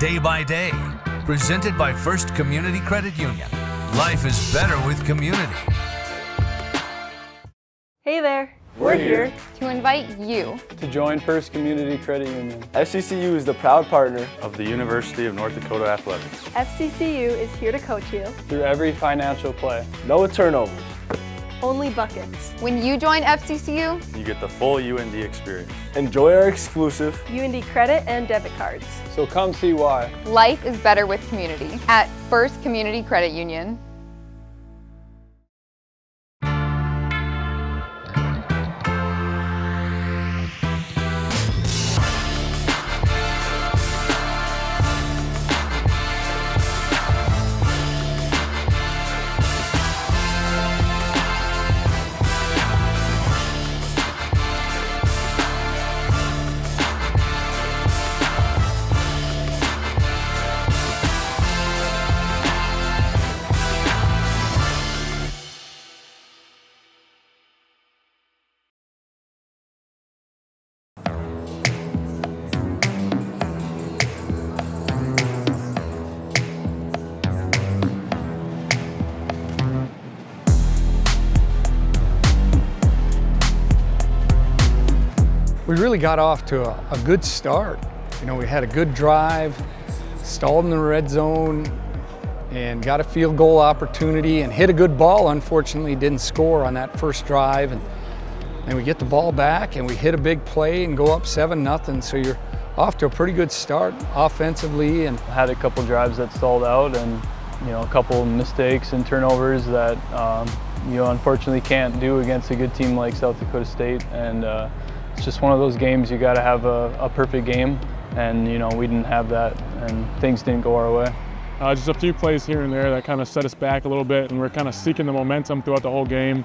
day by day. Presented by First Community Credit Union. Life is better with community. Hey there, we're here to invite you to join First Community Credit Union. FCCU is the proud partner of the University of North Dakota Athletics. FCCU is here to coach you through every financial play. No turnovers. Only buckets. When you join FCCU, you get the full UND experience. Enjoy our exclusive UND credit and debit cards. So come see why. Life is better with community at First Community Credit Union. We really got off to a good start. You know, we had a good drive, stalled in the red zone, and got a field goal opportunity and hit a good ball. Unfortunately, didn't score on that first drive. And then we get the ball back and we hit a big play and go up 7-0. So you're off to a pretty good start offensively. And had a couple drives that stalled out, and a couple mistakes and turnovers that unfortunately can't do against a good team like South Dakota State. And it's just one of those games you got to have a perfect game, and we didn't have that, and things didn't go our way. Just a few plays here and there that kind of set us back a little bit, and we're kind of seeking the momentum throughout the whole game.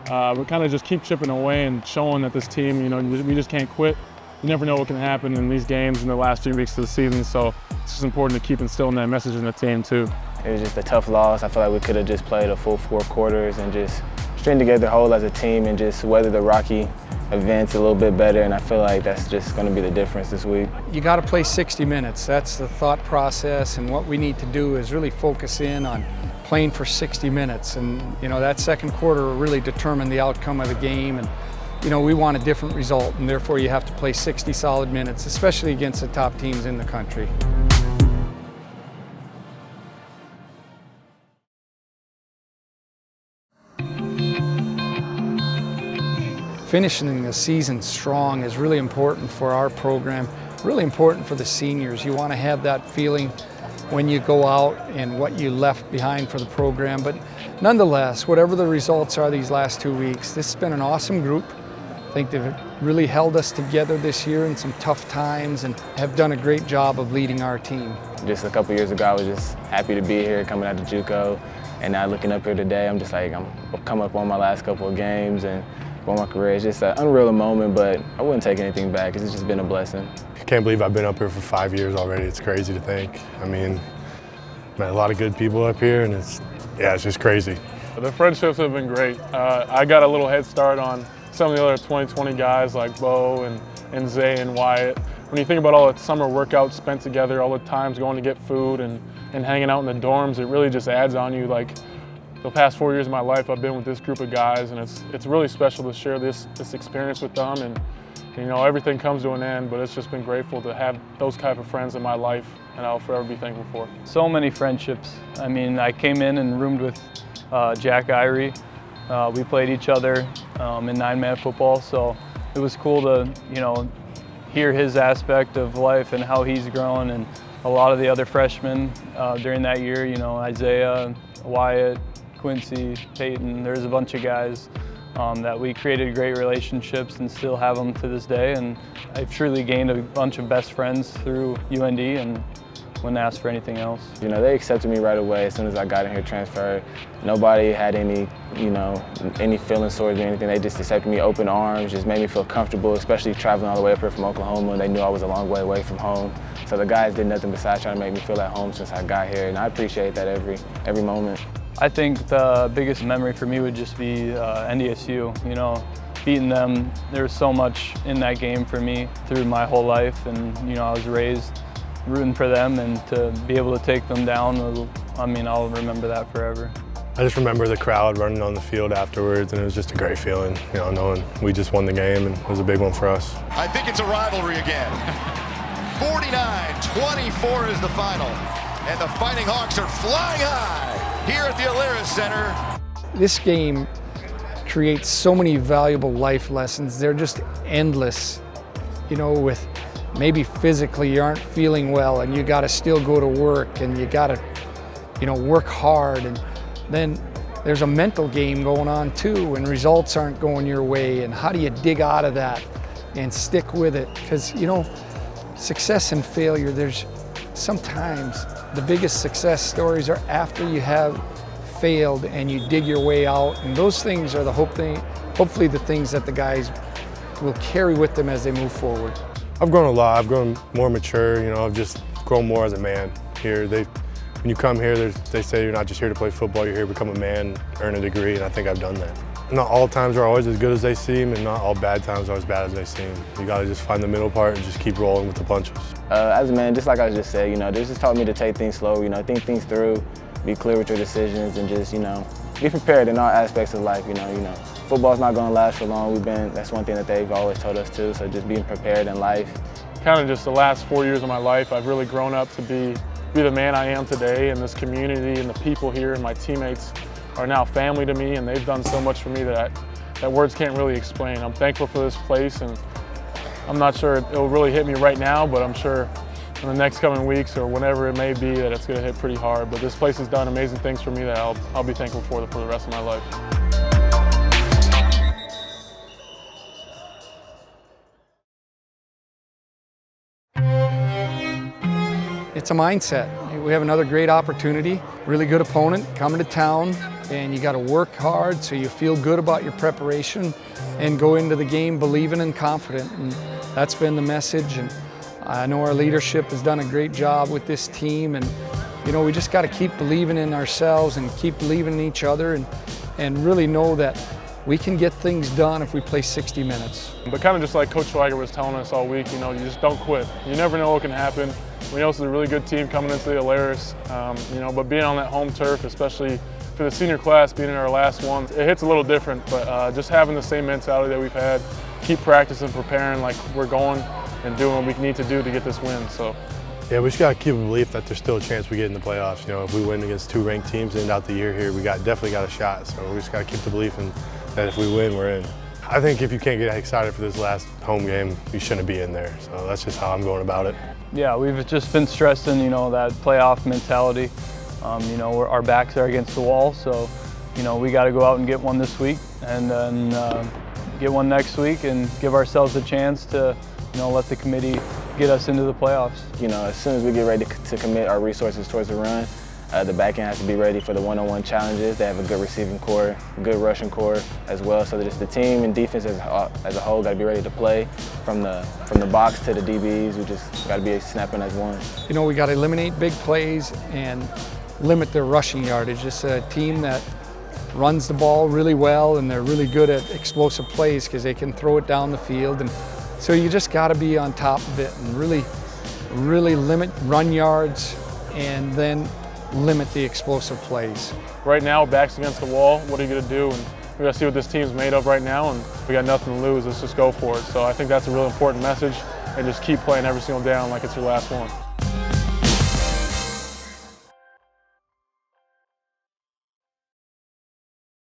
We kind of just keep chipping away and showing that this team, we just can't quit. You never know what can happen in these games in the last 3 weeks of the season, so it's just important to keep instilling that message in the team too. It was just a tough loss. I feel like we could have just played a full 4 quarters and just string together whole as a team and just weather the rocky events a little bit better, and I feel like that's just going to be the difference this week. You got to play 60 minutes. That's the thought process, and what we need to do is really focus in on playing for 60 minutes. And that second quarter will really determine the outcome of the game, and we want a different result, and therefore you have to play 60 solid minutes, especially against the top teams in the country. Finishing the season strong is really important for our program, really important for the seniors. You want to have that feeling when you go out and what you left behind for the program. But nonetheless, whatever the results are these last 2 weeks, this has been an awesome group. I think they've really held us together this year in some tough times and have done a great job of leading our team. Just a couple years ago, I was just happy to be here coming out of JUCO, and now looking up here today, I'm just like, I'm coming up on my last couple of games and on my career. It's just an unreal moment, but I wouldn't take anything back. It's just been a blessing. I can't believe I've been up here for 5 years already. It's crazy to think. I mean, met a lot of good people up here, and it's just crazy. The friendships have been great. I got a little head start on some of the other 2020 guys like Bo and Zay and Wyatt. When you think about all the summer workouts spent together, all the times going to get food and hanging out in the dorms, it really just adds on you. Like, the past 4 years of my life, I've been with this group of guys, and it's really special to share this experience with them. And everything comes to an end, but it's just been grateful to have those type of friends in my life, and I'll forever be thankful for. So many friendships. I mean, I came in and roomed with Jack Irie. We played each other in 9-man football, so it was cool to hear his aspect of life and how he's grown. And a lot of the other freshmen during that year, Isaiah, Wyatt, Quincy, Peyton, there's a bunch of guys that we created great relationships and still have them to this day. And I've truly gained a bunch of best friends through UND and wouldn't ask for anything else. They accepted me right away as soon as I got in here transferred. Nobody had any feelings towards me or anything. They just accepted me open arms, just made me feel comfortable, especially traveling all the way up here from Oklahoma, and they knew I was a long way away from home. So the guys did nothing besides trying to make me feel at home since I got here, and I appreciate that every moment. I think the biggest memory for me would just be NDSU. Beating them, there was so much in that game for me through my whole life, and I was raised rooting for them, and to be able to take them down, I mean, I'll remember that forever. I just remember the crowd running on the field afterwards, and it was just a great feeling, you know, knowing we just won the game, and it was a big one for us. I think it's a rivalry again. 49-24 is the final, and the Fighting Hawks are flying high here at the Alaris Center. This game creates so many valuable life lessons. They're just endless, you know, with maybe physically you aren't feeling well and you got to still go to work and you got to, you know, work hard. And then there's a mental game going on too, when results aren't going your way, and how do you dig out of that and stick with it? Because, you know, success and failure, there's sometimes the biggest success stories are after you have failed and you dig your way out, and those things are the hopefully the things that the guys will carry with them as they move forward. I've grown a lot. I've grown more mature, you know, I've just grown more as a man here. When you come here, they say you're not just here to play football, you're here to become a man, earn a degree, and I think I've done that. Not all times are always as good as they seem, and not all bad times are as bad as they seem. You gotta just find the middle part and just keep rolling with the punches. As a man, just like I just said, you know, this just taught me to take things slow, you know, think things through, be clear with your decisions, and just, you know, be prepared in all aspects of life. You know, football's not gonna last for long. That's one thing that they've always told us too, so just being prepared in life. Kind of just the last 4 years of my life, I've really grown up to be the man I am today, and this community and the people here and my teammates are now family to me, and they've done so much for me that words can't really explain. I'm thankful for this place, and I'm not sure it'll really hit me right now, but I'm sure in the next coming weeks or whenever it may be that it's going to hit pretty hard. But this place has done amazing things for me that I'll be thankful for the rest of my life. It's a mindset. We have another great opportunity, really good opponent coming to town, and you got to work hard so you feel good about your preparation and go into the game believing and confident. And that's been the message. And I know our leadership has done a great job with this team, and you know, we just got to keep believing in ourselves and keep believing in each other, and really know that we can get things done if we play 60 minutes. But kind of just like Coach Schweiger was telling us all week, you know, you just don't quit. You never know what can happen. We know this is a really good team coming into the Alaris, you know, but being on that home turf, especially for the senior class, being in our last one, it hits a little different. But just having the same mentality that we've had, keep practicing, preparing like we're going, and doing what we need to do to get this win. So. Yeah, we just got to keep a belief that there's still a chance we get in the playoffs. You know, if we win against 2 ranked teams and end out the year here, we definitely got a shot. So we just got to keep the belief in that if we win, we're in. I think if you can't get excited for this last home game, you shouldn't be in there. So that's just how I'm going about it. Yeah, we've just been stressing, you know, that playoff mentality. You know, our backs are against the wall, so, you know, we got to go out and get one this week, and then get one next week, and give ourselves a chance to, you know, let the committee get us into the playoffs. You know, as soon as we get ready to commit our resources towards the run, the back end has to be ready for the one-on-one challenges. They have a good receiving core, good rushing core as well. So that it's the team and defense as a whole got to be ready to play from the box to the DBs. We just got to be snapping as one. You know, we got to eliminate big plays and limit their rushing yardage. It's a team that runs the ball really well, and they're really good at explosive plays because they can throw it down the field. And so you just got to be on top of it and really limit run yards, and then limit the explosive plays. Right now, backs against the wall. What are you going to do? And we got to see what this team's made of right now, and we got nothing to lose. Let's just go for it. So I think that's a real important message, and just keep playing every single down like it's your last one.